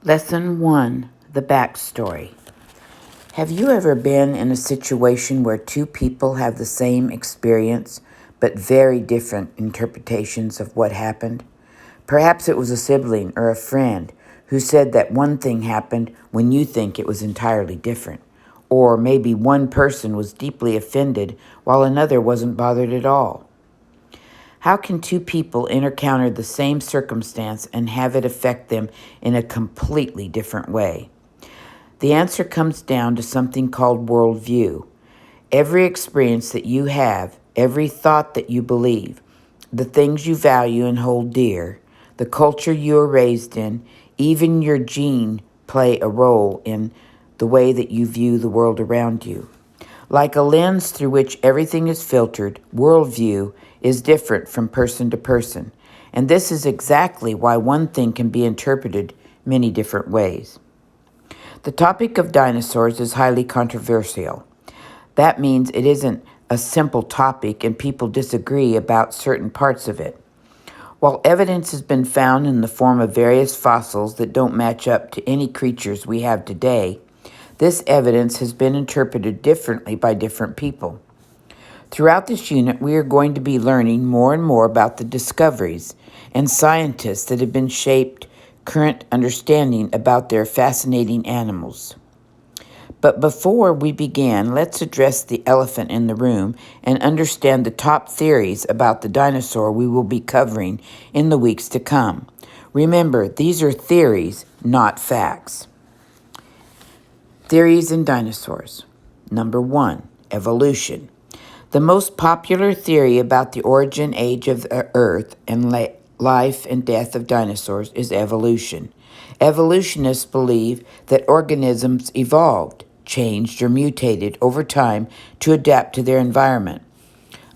Lesson 1, the backstory. Have you ever been in a situation where two people have the same experience but very different interpretations of what happened? Perhaps it was a sibling or a friend who said that one thing happened when you think it was entirely different. Or maybe one person was deeply offended while another wasn't bothered at all. How can two people encounter the same circumstance and have it affect them in a completely different way? The answer comes down to something called worldview. Every experience that you have, every thought that you believe, the things you value and hold dear, the culture you are raised in, even your gene play a role in the way that you view the world around you. Like a lens through which everything is filtered, worldview is different from person to person, and this is exactly why one thing can be interpreted many different ways. The topic of dinosaurs is highly controversial. That means it isn't a simple topic and people disagree about certain parts of it. While evidence has been found in the form of various fossils that don't match up to any creatures we have today, this evidence has been interpreted differently by different people. Throughout this unit, we are going to be learning more and more about the discoveries and scientists that have been shaped current understanding about their fascinating animals. But before we begin, let's address the elephant in the room and understand the top theories about the dinosaur we will be covering in the weeks to come. Remember, these are theories, not facts. Theories in dinosaurs. Number 1, evolution. The most popular theory about the origin, age of the Earth, and life and death of dinosaurs is evolution. Evolutionists believe that organisms evolved, changed, or mutated over time to adapt to their environment.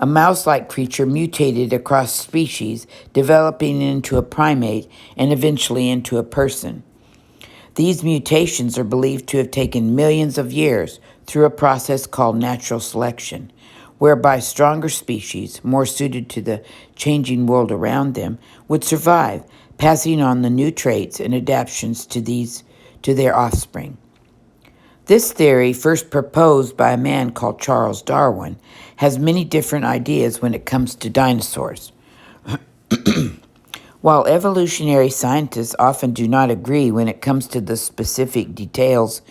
A mouse-like creature mutated across species, developing into a primate and eventually into a person. These mutations are believed to have taken millions of years through a process called natural selection, whereby stronger species, more suited to the changing world around them, would survive, passing on the new traits and adaptations to their offspring. This theory, first proposed by a man called Charles Darwin, has many different ideas when it comes to dinosaurs. While evolutionary scientists often do not agree when it comes to the specific details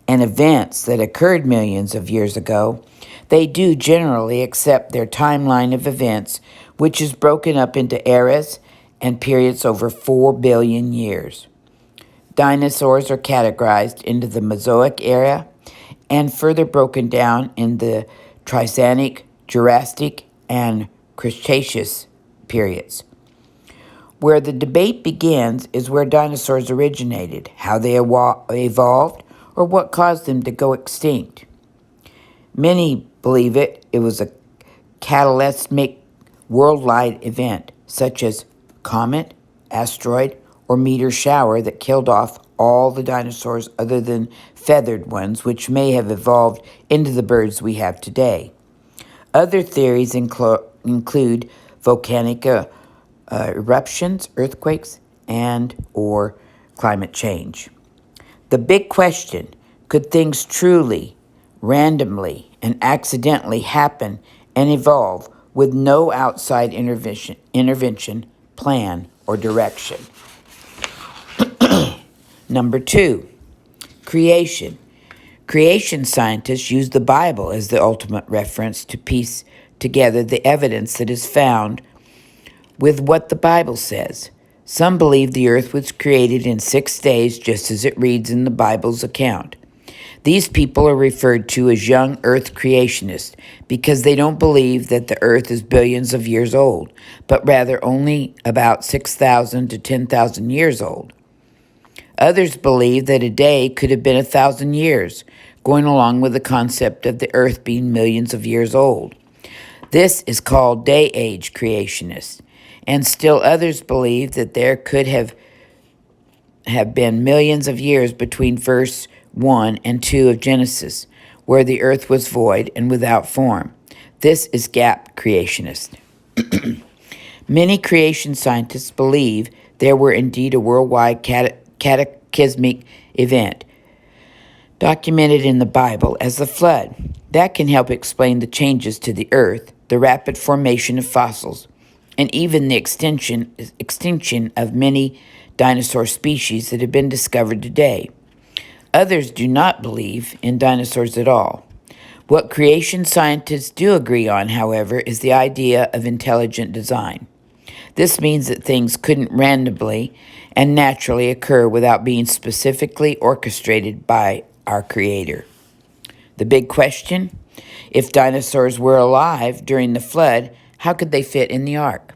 and events that occurred millions of years ago, they do generally accept their timeline of events, which is broken up into eras and periods over 4 billion years. Dinosaurs are categorized into the Mesozoic era and further broken down in the Triassic, Jurassic, and Cretaceous periods. Where the debate begins is where dinosaurs originated, how they evolved, or what caused them to go extinct. Many believe it was a cataclysmic worldwide event, such as comet, asteroid, or meteor shower that killed off all the dinosaurs other than feathered ones, which may have evolved into the birds we have today. Other theories include volcanic eruptions, earthquakes, and or climate change. The big question, could things truly, randomly, and accidentally happen and evolve with no outside intervention, plan, or direction? Number 2, creation. Creation scientists use the Bible as the ultimate reference to piece together the evidence that is found with what the Bible says. Some believe the earth was created in 6 days, just as it reads in the Bible's account. These people are referred to as young earth creationists because they don't believe that the earth is billions of years old, but rather only about 6,000 to 10,000 years old. Others believe that a day could have been 1,000 years, going along with the concept of the earth being millions of years old. This is called day-age creationists. And still others believe that there could have been millions of years between verse 1 and 2 of Genesis, where the earth was void and without form. This is gap creationist. Many creation scientists believe there were indeed a worldwide cataclysmic event documented in the Bible as the flood. That can help explain the changes to the earth, the rapid formation of fossils, and even the extinction of many dinosaur species that have been discovered today. Others do not believe in dinosaurs at all. What creation scientists do agree on, however, is the idea of intelligent design. This means that things couldn't randomly and naturally occur without being specifically orchestrated by our Creator. The big question: if dinosaurs were alive during the flood, how could they fit in the ark?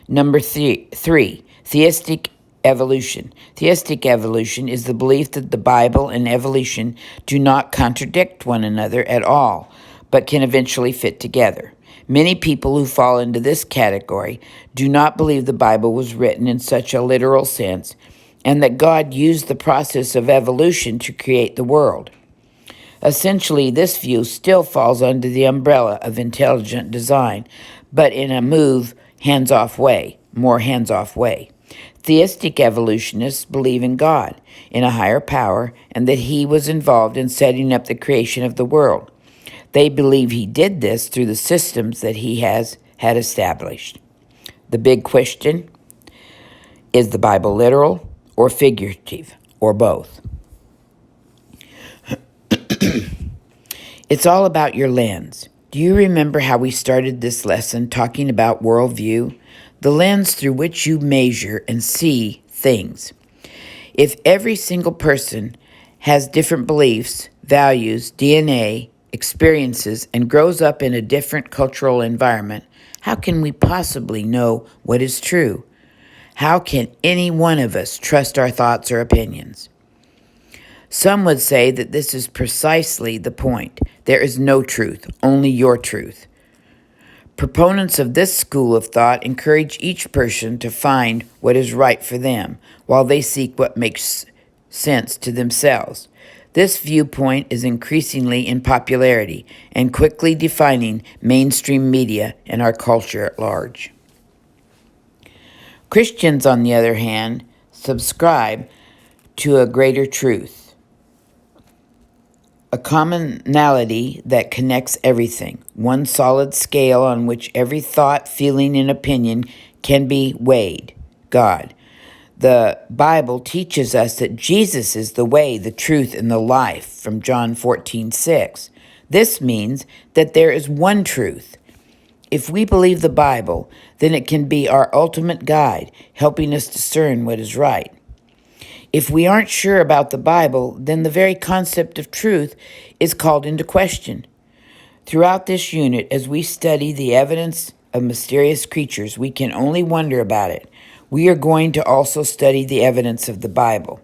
Number three, theistic evolution. Theistic evolution is the belief that the Bible and evolution do not contradict one another at all, but can eventually fit together. Many people who fall into this category do not believe the Bible was written in such a literal sense, and that God used the process of evolution to create the world. Essentially, this view still falls under the umbrella of intelligent design, but in a more hands-off way. Theistic evolutionists believe in God, in a higher power, and that He was involved in setting up the creation of the world. They believe He did this through the systems that He had established. The big question: is the Bible literal or figurative, or both? It's all about your lens. Do you remember how we started this lesson talking about worldview? The lens through which you measure and see things. If every single person has different beliefs, values, DNA, experiences, and grows up in a different cultural environment, how can we possibly know what is true? How can any one of us trust our thoughts or opinions? Some would say that this is precisely the point. There is no truth, only your truth. Proponents of this school of thought encourage each person to find what is right for them, while they seek what makes sense to themselves. This viewpoint is increasingly in popularity and quickly defining mainstream media and our culture at large. Christians, on the other hand, subscribe to a greater truth, a commonality that connects everything, one solid scale on which every thought, feeling, and opinion can be weighed: God. The Bible teaches us that Jesus is the way, the truth, and the life, from John 14:6. This means that there is one truth. If we believe the Bible, then it can be our ultimate guide, helping us discern what is right. If we aren't sure about the Bible, then the very concept of truth is called into question. Throughout this unit, as we study the evidence of mysterious creatures, we can only wonder about it. We are going to also study the evidence of the Bible.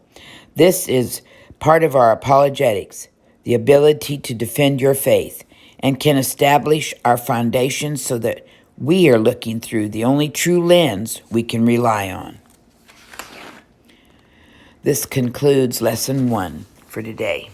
This is part of our apologetics, the ability to defend your faith, and can establish our foundation so that we are looking through the only true lens we can rely on. This concludes Lesson 1 for today.